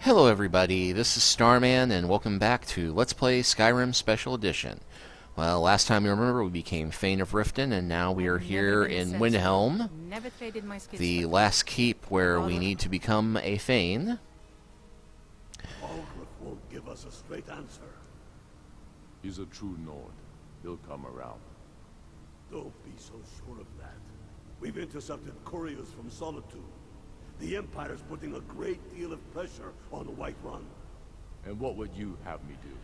Hello everybody, this is Starman, and welcome back to Let's Play Skyrim Special Edition. Well, last time you remember, we became Thane of Riften, and now we are here in Windhelm, the last keep where we need to become a Thane. Algrif won't give us a straight answer. He's a true Nord. He'll come around. Don't be so sure of that. We've intercepted couriers from Solitude. The Empire's putting a great deal of pressure on Whiterun. And what would you have me do?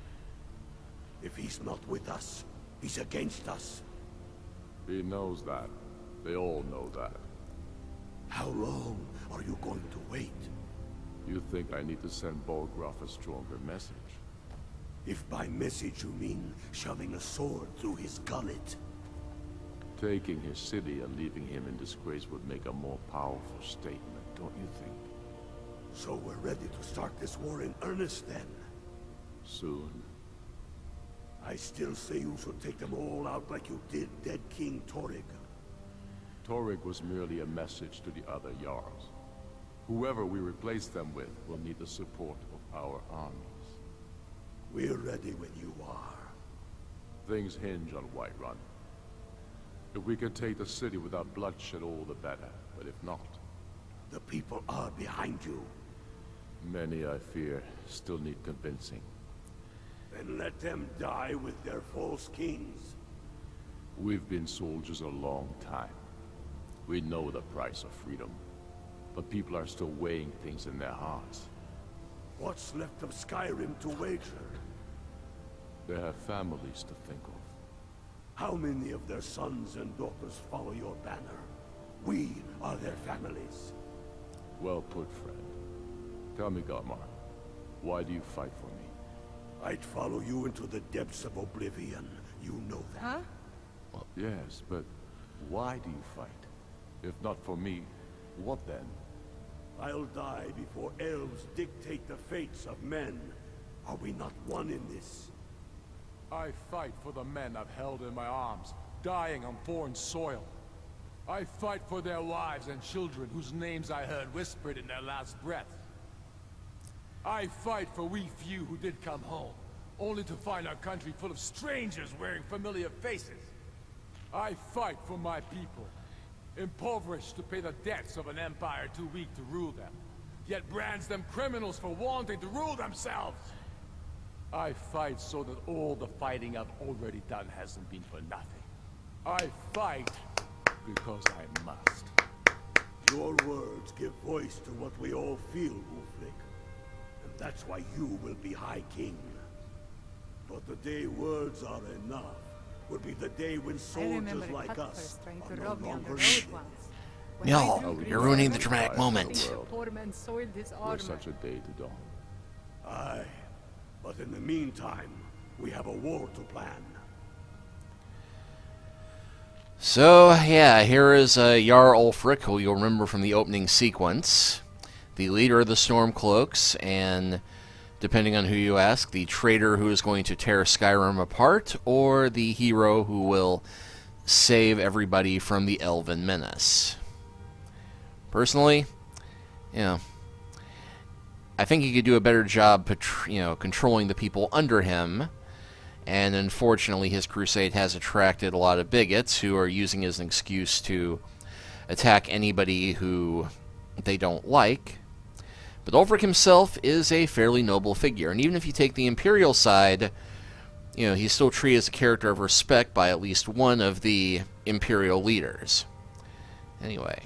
If he's not with us, he's against us. He knows that. They all know that. How long are you going to wait? You think I need to send Bolgraf a stronger message? If by message you mean shoving a sword through his gullet. Taking his city and leaving him in disgrace would make a more powerful statement, don't you think? So we're ready to start this war in earnest then? Soon. I still say you should take them all out like you did dead King Torygg. Torygg was merely a message to the other Jarls. Whoever we replace them with will need the support of our armies. We're ready when you are. Things hinge on Whiterun. If we can take the city without bloodshed, all the better. But if not... The people are behind you. Many, I fear, still need convincing. Then let them die with their false kings. We've been soldiers a long time. We know the price of freedom. But people are still weighing things in their hearts. What's left of Skyrim to wager? They have families to think of. How many of their sons and daughters follow your banner? We are their families. Well put, friend. Tell me, Galmar, why do you fight for me? I'd follow you into the depths of oblivion. You know that. Huh? Well, yes, but why do you fight? If not for me, what then? I'll die before elves dictate the fates of men. Are we not one in this? I fight for the men I've held in my arms, dying on foreign soil. I fight for their wives and children whose names I heard whispered in their last breath. I fight for we few who did come home, only to find our country full of strangers wearing familiar faces. I fight for my people, impoverished to pay the debts of an empire too weak to rule them, yet brands them criminals for wanting to rule themselves. I fight so that all the fighting I've already done hasn't been for nothing. I fight because I must. Your words give voice to what we all feel, Wolflick. And that's why you will be High King. But the day words are enough will be the day when soldiers like us are no longer needed. No, you're ruining the dramatic moment. Poor man soiled his For armor. such a day to dawn. Aye. But in the meantime, we have a war to plan. So, yeah, here is Jarl Ulfric, who you'll remember from the opening sequence. The leader of the Stormcloaks, and depending on who you ask, the traitor who is going to tear Skyrim apart, or the hero who will save everybody from the Elven menace. Personally, I think he could do a better job, controlling the people under him. And unfortunately, his crusade has attracted a lot of bigots who are using it as an excuse to attack anybody who they don't like. But Ulfric himself is a fairly noble figure, and even if you take the Imperial side, he's still treated as a character of respect by at least one of the Imperial leaders. Anyway.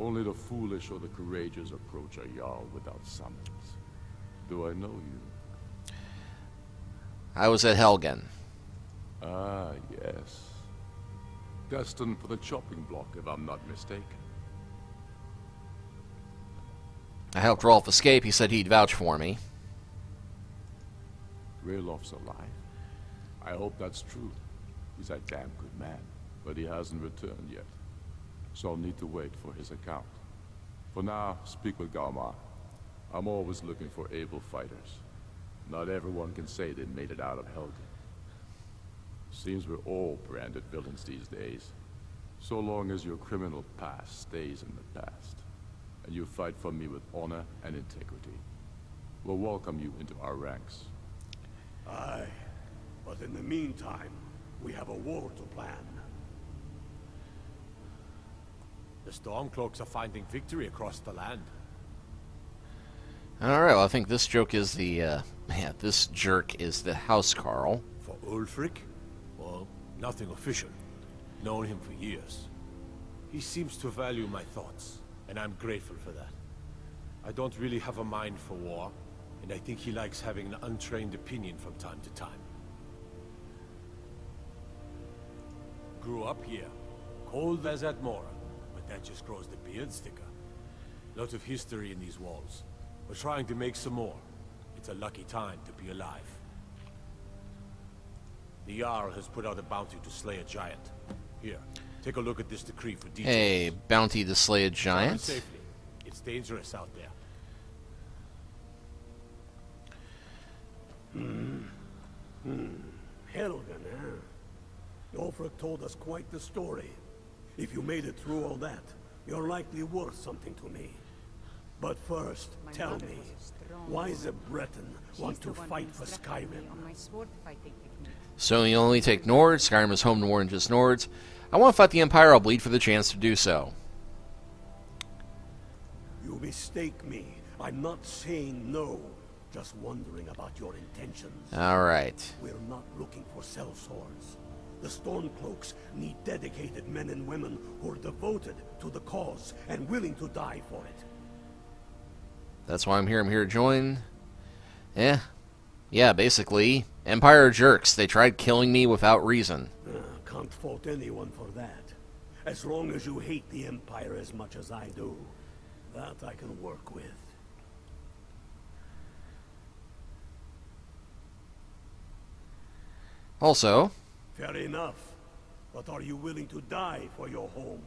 Only the foolish or the courageous approach a Jarl without summons. Do I know you? I was at Helgen. Ah, yes. Destined for the chopping block, if I'm not mistaken. I helped Rolf escape. He said he'd vouch for me. Raylof's alive. I hope that's true. He's a damn good man, but he hasn't returned yet. So I'll need to wait for his account. For now, speak with Galmar. I'm always looking for able fighters. Not everyone can say they made it out of Helgen. Seems we're all branded villains these days. So long as your criminal past stays in the past. And you fight for me with honor and integrity. We'll welcome you into our ranks. Aye, but in the meantime, we have a war to plan. The Stormcloaks are finding victory across the land. Alright, well, I think this joke is the, yeah, this jerk is the housecarl. For Ulfric? Well, nothing official. Known him for years. He seems to value my thoughts, and I'm grateful for that. I don't really have a mind for war, and I think he likes having an untrained opinion from time to time. Grew up here, cold as Admora, but that just grows the beard thicker. Lot of history in these walls. We're trying to make some more. It's a lucky time to be alive. The Jarl has put out a bounty to slay a giant. Here, take a look at this decree for details. Hey, bounty to slay a Travel giant? safely. It's dangerous out there. Helgen, huh? Ulfric told us quite the story. If you made it through all that, you're likely worth something to me. But first, tell me, why does a Breton want to fight for Skyrim? So you only take Nords. Skyrim is home to more than just Nords. I want to fight the Empire. I'll bleed for the chance to do so. You mistake me. I'm not saying no. Just wondering about your intentions. Alright. We're not looking for sellswords. The Stormcloaks need dedicated men and women who are devoted to the cause and willing to die for it. That's why I'm here. I'm here to join. Yeah, basically. Empire jerks. They tried killing me without reason. Can't fault anyone for that. As long as you hate the Empire as much as I do, that I can work with. Also, Fair enough. But are you willing to die for your home?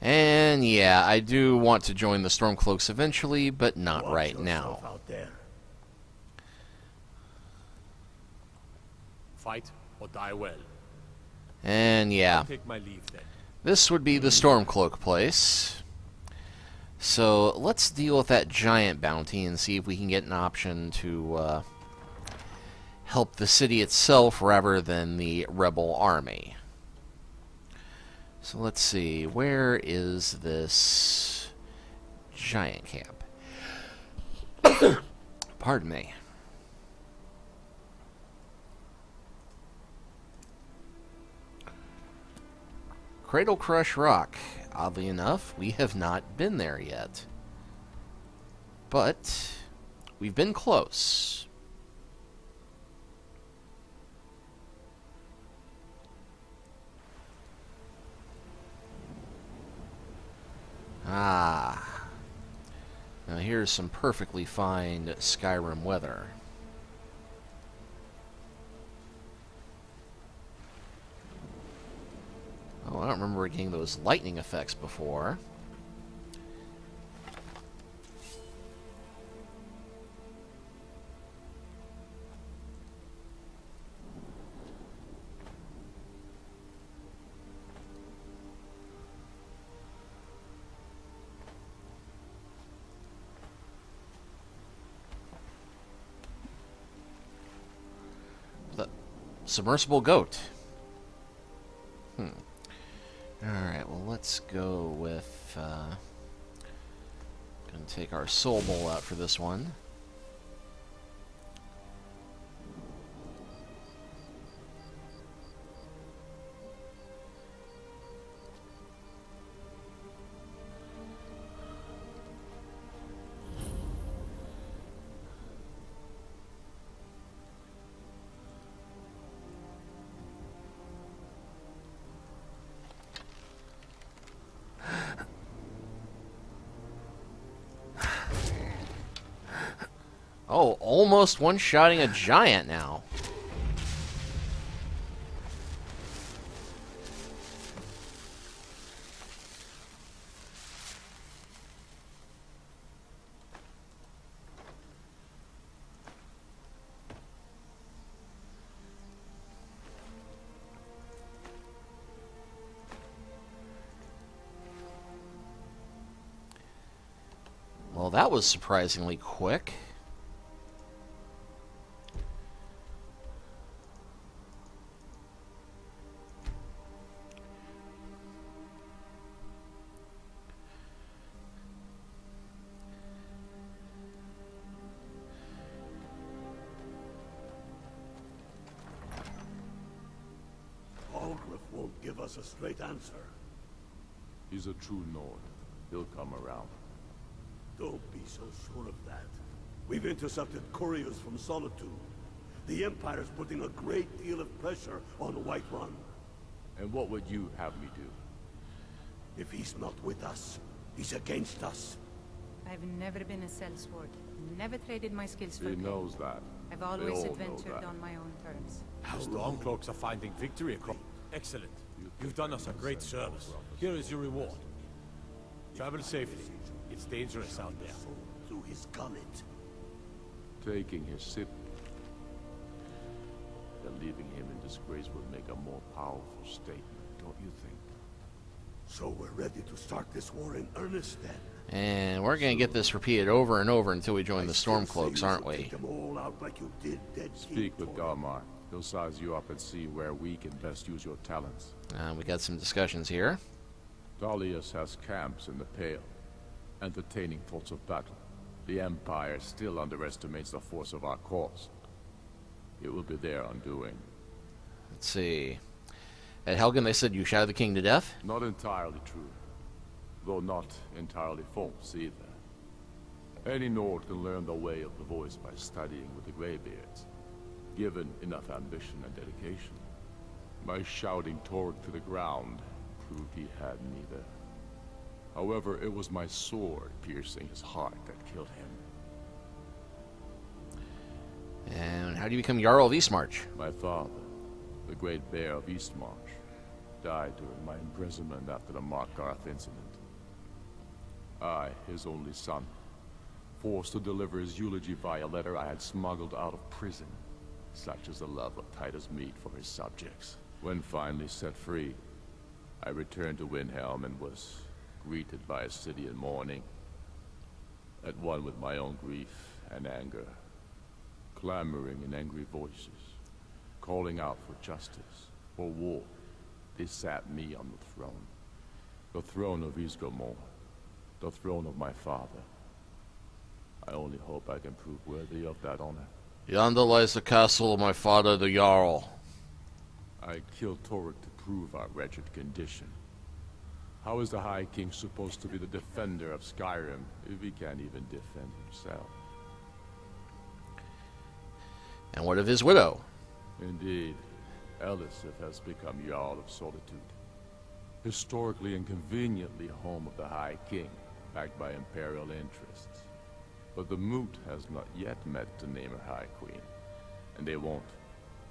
and yeah, I do want to join the Stormcloaks eventually, but not Watch right yourself now. out there. Fight or die well. And yeah, I'll take my leave then. this would be the Stormcloak place. So let's deal with that giant bounty and see if we can get an option to help the city itself rather than the rebel army. So let's see, where is this giant camp? Pardon me. Cradle Crush Rock. Oddly enough, we have not been there yet. But we've been close. Ah. Now here's some perfectly fine Skyrim weather. Oh, I don't remember getting those lightning effects before. The submersible goat. Alright, well, let's go with, gonna take our soul bowl out for this one. Oh, almost one-shotting a giant now. Well, that was surprisingly quick. Won't give us a straight answer. He's a true Nord. He'll come around. Don't be so sure of that. We've intercepted couriers from Solitude. The Empire's putting a great deal of pressure on Whiterun. And what would you have me do? If he's not with us, he's against us. I've never been a sellsword. Never traded my skills for He pay. knows that. I've always all know adventured that. on my own terms. Stormcloaks are finding victory across. Excellent. You've done us a great service. Here is your reward. Travel safely. It's dangerous out there. Through his gullet. Taking his city and leaving him in disgrace will make a more powerful statement, don't you think? So we're ready to start this war in earnest then. And we're going to get this repeated over and over until we join the Still say Stormcloaks, you aren't should we? take them all out like you did Dead Speak King with Tormund. Galmar. He'll size you up and see where we can best use your talents. We got some discussions here. Dalius has camps in the Pale, entertaining thoughts of battle. The Empire still underestimates the force of our cause. It will be their undoing. Let's see. At Helgen, they said you shot the king to death? Not entirely true, though not entirely false either. Any Nord can learn the way of the voice by studying with the Greybeards, given enough ambition and dedication. My shouting Torg to the ground proved he had neither. However, it was my sword piercing his heart that killed him. And how do you become Jarl of Eastmarch? My father, the Great Bear of Eastmarch, died during my imprisonment after the Markarth incident. I, his only son, forced to deliver his eulogy via letter I had smuggled out of prison. Such is the love of Titus meat for his subjects. When finally set free, I returned to Windhelm and was greeted by a city in mourning, at one with my own grief and anger, clamoring in angry voices, calling out for justice, for war. They sat me on the throne of Ysgramor, the throne of my father. I only hope I can prove worthy of that honor. Yonder lies the castle of my father, the Jarl. I killed Torek to prove our wretched condition. How is the High King supposed to be the defender of Skyrim if he can't even defend himself? And what of his widow? Indeed, Elisif has become Jarl of Solitude. Historically and conveniently home of the High King, backed by Imperial interests. But the Moot has not yet met to name her High Queen. And they won't.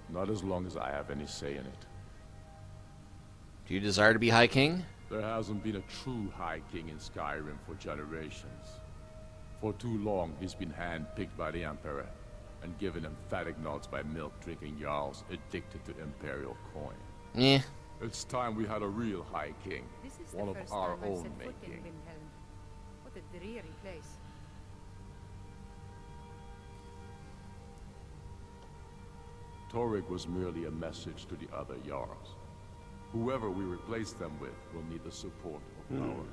Not as long as I have any say in it. Do you desire to be High King? There hasn't been a true High King in Skyrim for generations. For too long, he's been handpicked by the Emperor, and given emphatic nods by milk-drinking Jarls addicted to Imperial coin. Eh. It's time we had a real High King, This is one the of first our time I've own set foot in making. Windhelm. What a dreary place. Torek was merely a message to the other Jarls. Whoever we replace them with will need the support of our army.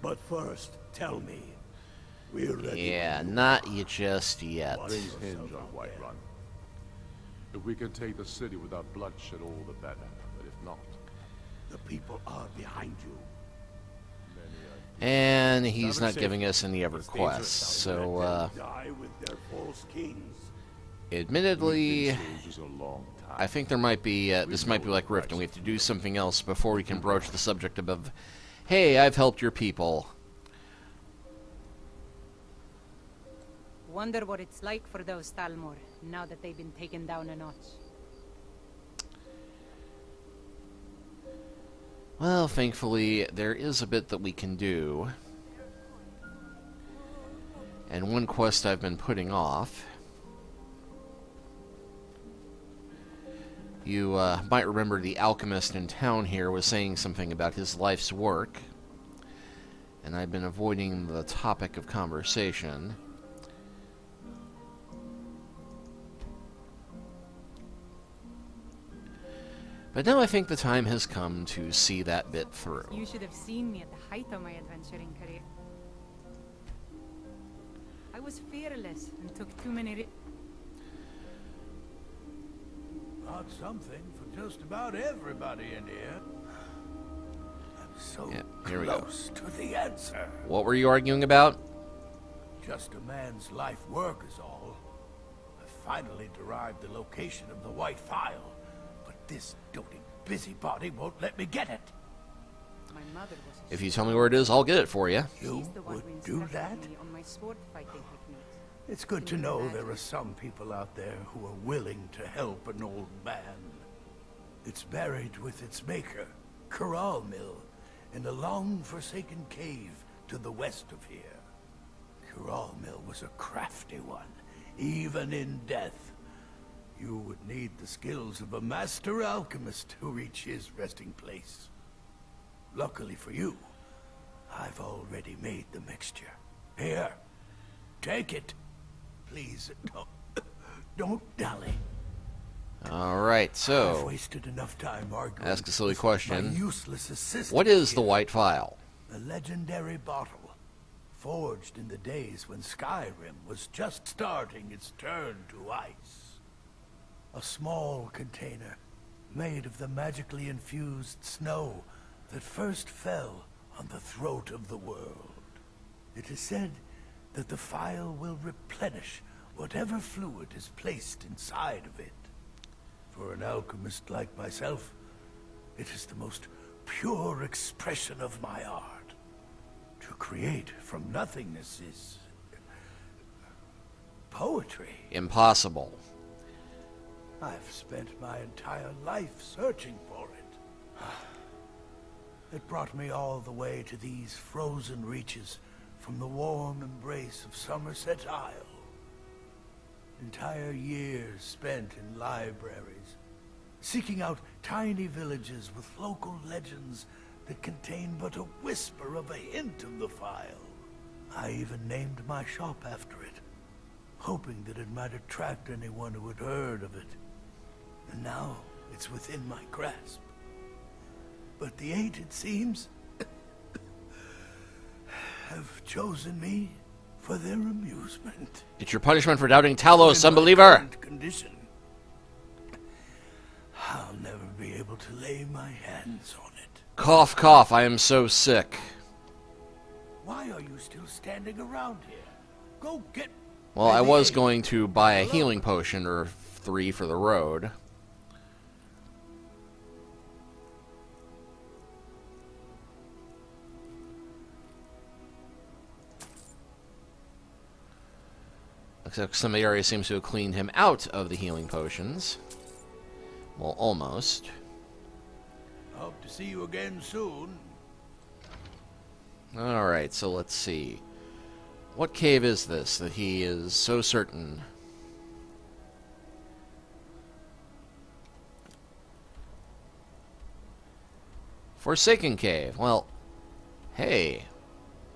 But first, tell me. We're ready. Yeah, not you just yet. Things hinge on Whiterun. If we can take the city without bloodshed, all the better. But if not, The people are behind you. And he's Travel not giving us any other It's dangerous quests, out so, Die with their false kings. admittedly, soldiers a long time. I think there might be, this might be like Rift, and we have to do something else before we can broach the subject of, hey, I've helped your people. Wonder what it's like for those Thalmor, now that they've been taken down a notch. Well, thankfully, there is a bit that we can do. And one quest I've been putting off. You might remember the alchemist in town here was saying something about his life's work. And I've been avoiding the topic of conversation. But now I think the time has come to see that bit through. You should have seen me at the height of my adventuring career. I was fearless and took too many risks. Not something for just about everybody in here. I'm so here we go. close to the answer. What were you arguing about? Just a man's life work is all. I finally derived the location of the White Phial, but this doting busybody won't let me get it. My mother was If you tell me where it is, I'll get it for you. You She's the one would who do instructed that? me on my sword fighting techniques. It's good to know there are some people out there who are willing to help an old man. It's buried with its maker, Corral Mill, in a long-forsaken cave to the west of here. Corral Mill was a crafty one, even in death. You would need the skills of a master alchemist to reach his resting place. Luckily for you, I've already made the mixture. Here, take it. Please, don't dally. Alright, I've so, wasted enough time arguing. ask a silly with question. My useless assistant. What is the here. White Phial? A legendary bottle, forged in the days when Skyrim was just starting its turn to ice. A small container, made of the magically infused snow that first fell on the throat of the world. It is said that the phial will replenish whatever fluid is placed inside of it. For an alchemist like myself, it is the most pure expression of my art. To create from nothingness is poetry. Impossible. I've spent my entire life searching for it. It brought me all the way to these frozen reaches from the warm embrace of Somerset Isle. Entire years spent in libraries, seeking out tiny villages with local legends that contain but a whisper of a hint of the phial. I even named my shop after it, hoping that it might attract anyone who had heard of it. And now it's within my grasp. But the Eight, it seems, have chosen me for their amusement. It's your punishment for doubting Talos, In my unbeliever! current condition, I'll never be able to lay my hands on it. Cough, cough, I am so sick. Why are you still standing around here? Go get... Well, I was Hey. going to buy a healing potion or 3 for the road. Except some area seems to have cleaned him out of the healing potions. Well, almost. Hope to see you again soon. Alright, so let's see. What cave is this that he is so certain? Forsaken Cave. Well, hey,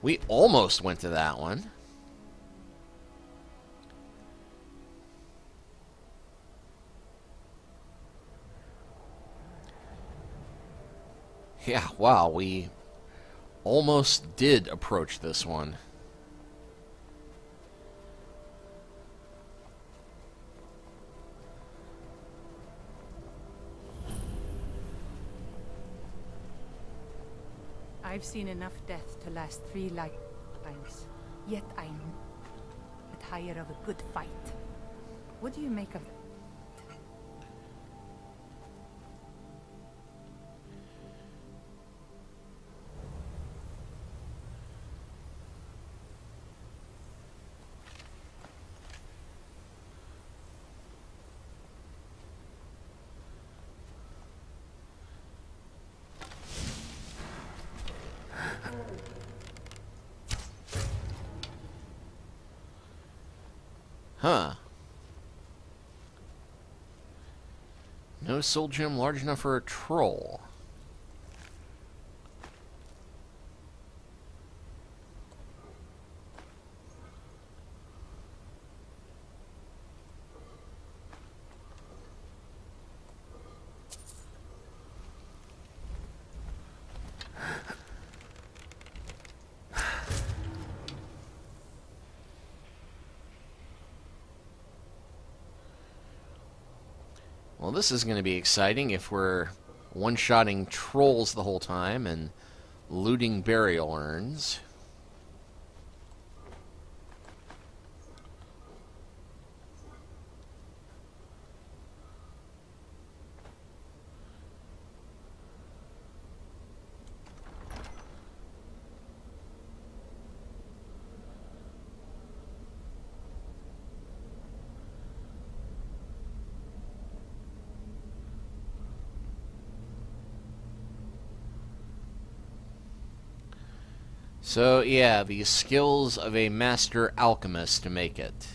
we almost went to that one. Yeah, wow, we almost did approach this one. I've seen enough death to last 3 lifetimes. Yet I'm tired of a good fight. What do you make of that? Huh. No soul gem large enough for a troll. Well, this is going to be exciting if we're one-shotting trolls the whole time and looting burial urns. So, yeah, the skills of a master alchemist to make it.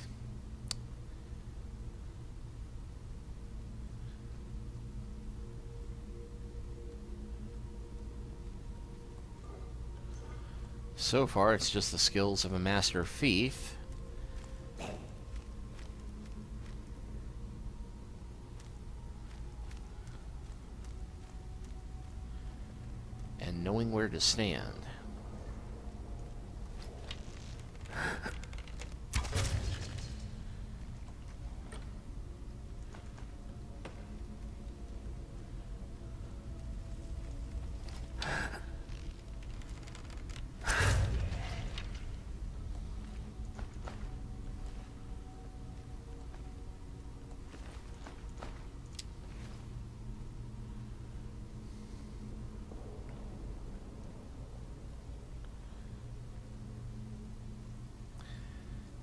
So far, it's just the skills of a master thief. And knowing where to stand.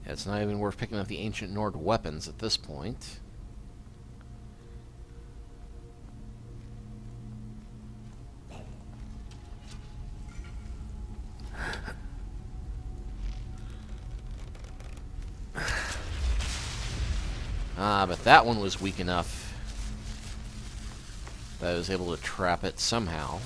It's not even worth picking up the ancient Nord weapons at this point. Ah, but that one was weak enough that I was able to trap it somehow.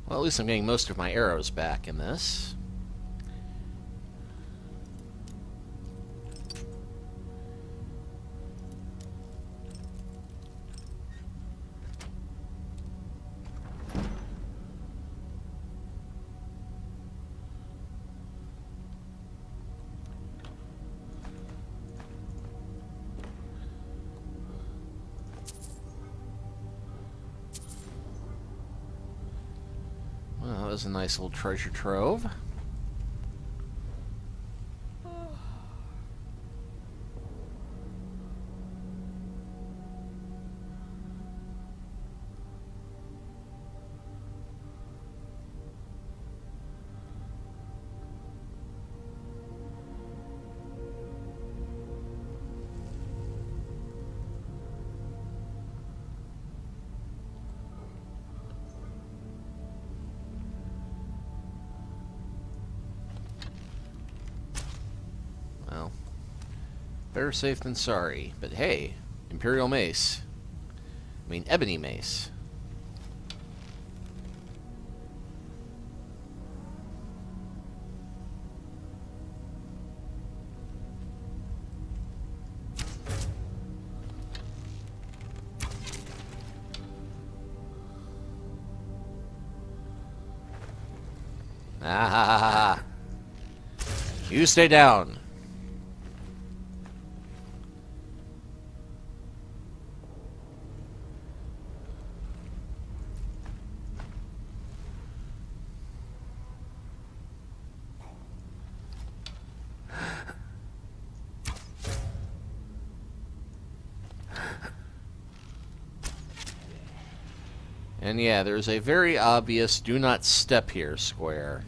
Well, at least I'm getting most of my arrows back in this. Well, that was a nice little treasure trove. Well, better safe than sorry. But hey, Imperial Mace. I mean, Ebony Mace. Ah ha ha ha ha. You stay down. And yeah, there's a very obvious do not step here square.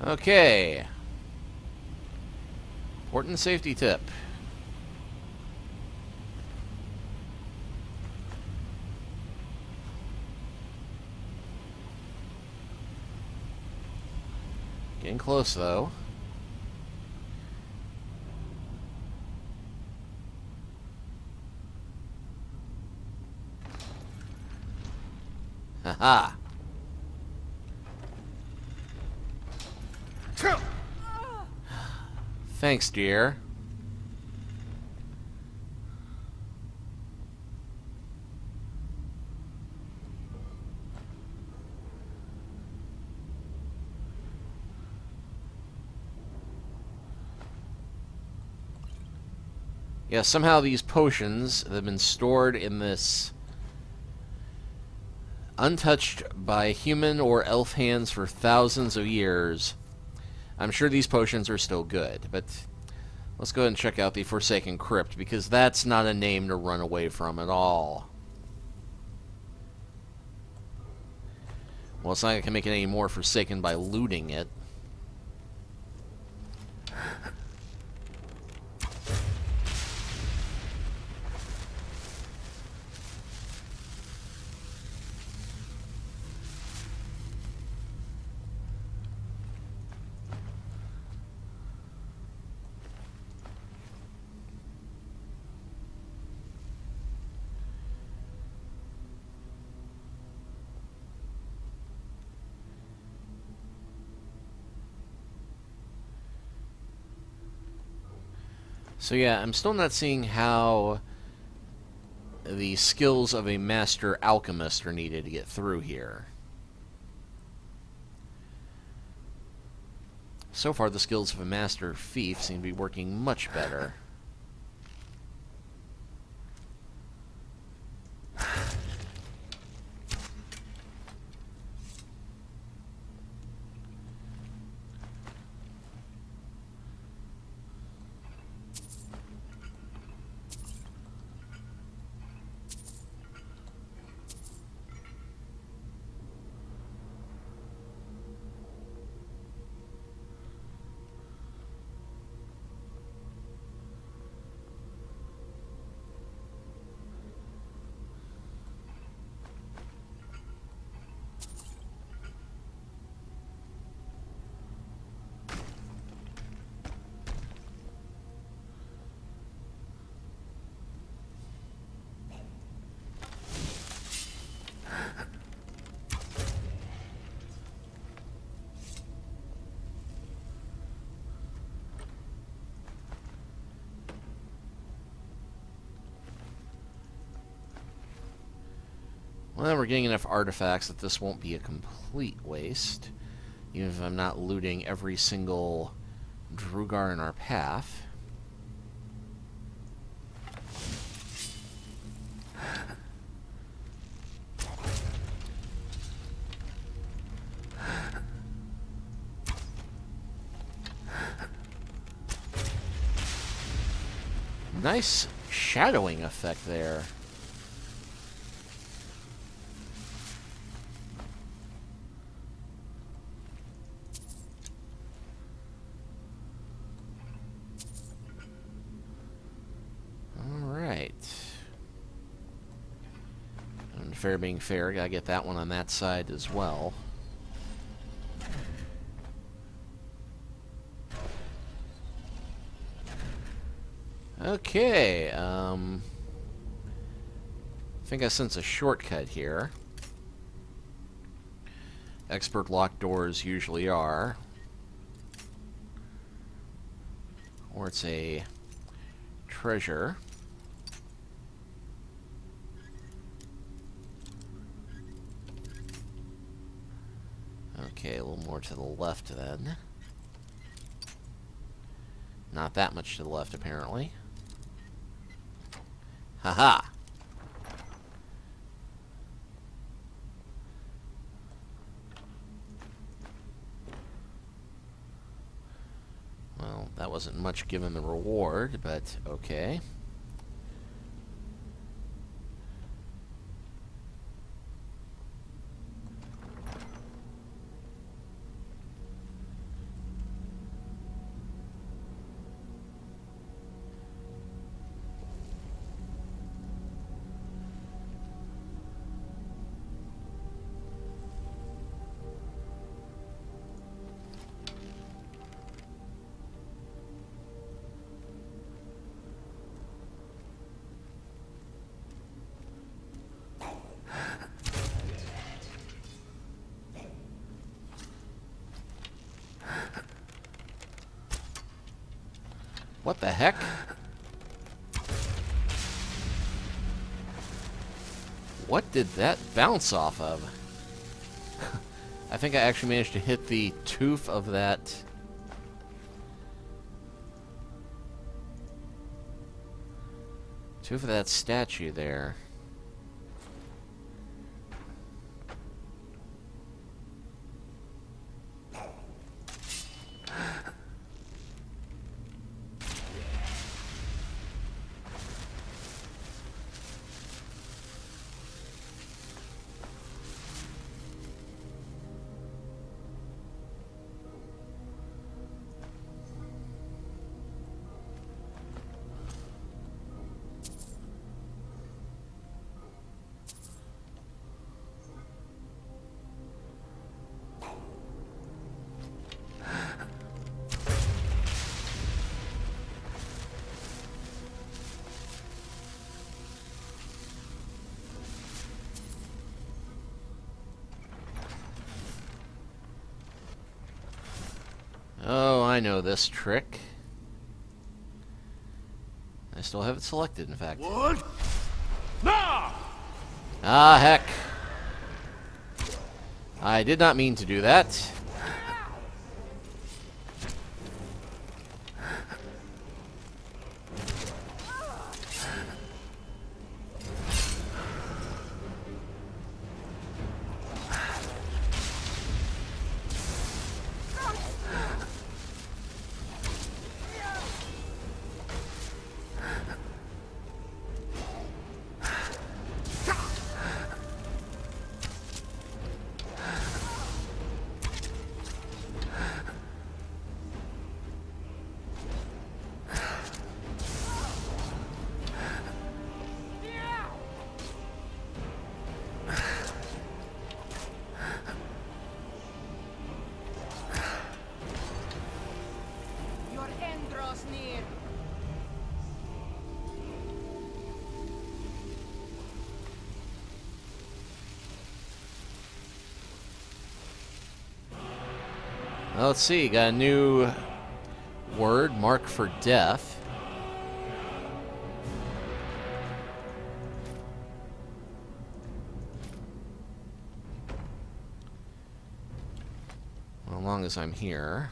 Okay. Important safety tip. Getting close, though. Haha. Thanks, dear. Yeah, somehow these potions have been stored in this untouched by human or elf hands for thousands of years. I'm sure these potions are still good, but let's go ahead and check out the Forsaken Crypt, because that's not a name to run away from at all. Well, it's not like I can make it any more forsaken by looting it. So yeah, I'm still not seeing how the skills of a master alchemist are needed to get through here. So far, the skills of a master thief seem to be working much better. Well, we're getting enough artifacts that this won't be a complete waste, even if I'm not looting every single Drugar in our path. Nice shadowing effect there. Fair being fair, gotta get that one on that side as well. Okay, I think I sense a shortcut here. Expert locked doors usually are. Or it's a treasure. Okay, a little more to the left then. Not that much to the left, apparently. Haha. Well, that wasn't much given the reward, but okay. What the heck? What did that bounce off of? I think I actually managed to hit the tooth of that. Tooth of that statue there. Oh, I know this trick. I still have it selected, in fact. What? Nah! Ah, heck. I did not mean to do that. Well, let's see, got a new word, mark for death. Well, as long as I'm here.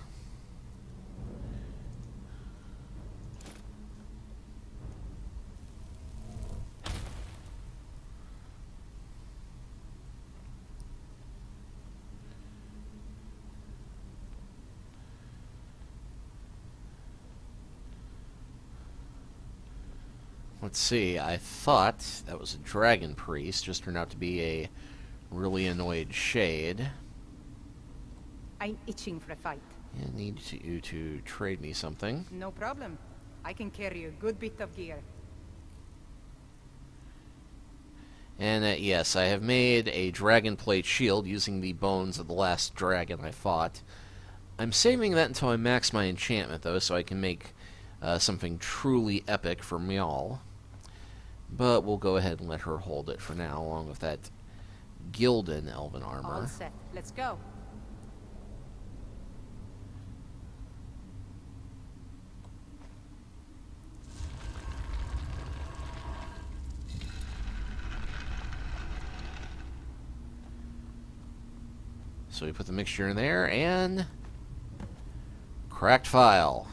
Let's see, I thought that was a dragon priest, just turned out to be a really annoyed shade. I'm itching for a fight. I need you to trade me something. No problem. I can carry a good bit of gear. And yes, I have made a dragon plate shield using the bones of the last dragon I fought. I'm saving that until I max my enchantment, though, so I can make something truly epic for Mjall. But we'll go ahead and let her hold it for now, along with that Gildan elven armor. All set. Let's go. So we put the mixture in there, and cracked file.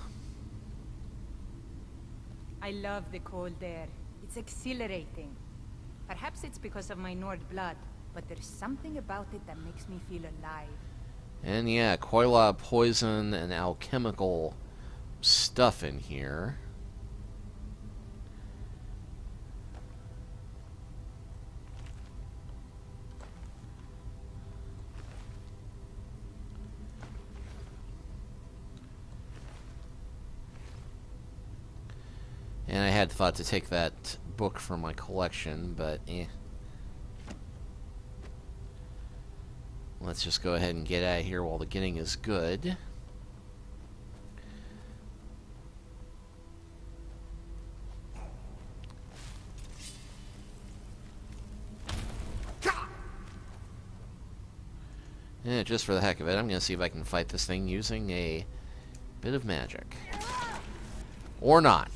I love the cold air. It It's exhilarating. Perhaps it's because of my Nord blood, but there's something about it that makes me feel alive. And yeah, quite a lot of poison and alchemical stuff in here. And I had thought to take that book from my collection, but eh. Let's just go ahead and get out of here while the getting is good. Yeah, just for the heck of it, I'm going to see if I can fight this thing using a bit of magic. Or not.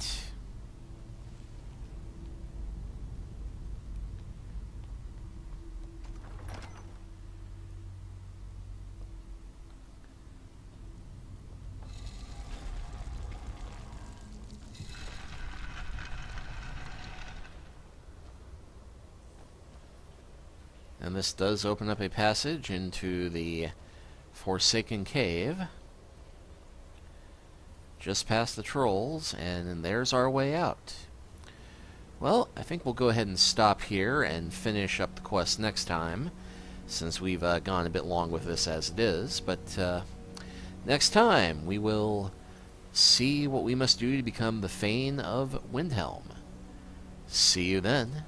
And this does open up a passage into the Forsaken Cave. Just past the trolls, and then there's our way out. Well, I think we'll go ahead and stop here and finish up the quest next time, since we've gone a bit long with this as it is. But next time, we will see what we must do to become the Thane of Windhelm. See you then.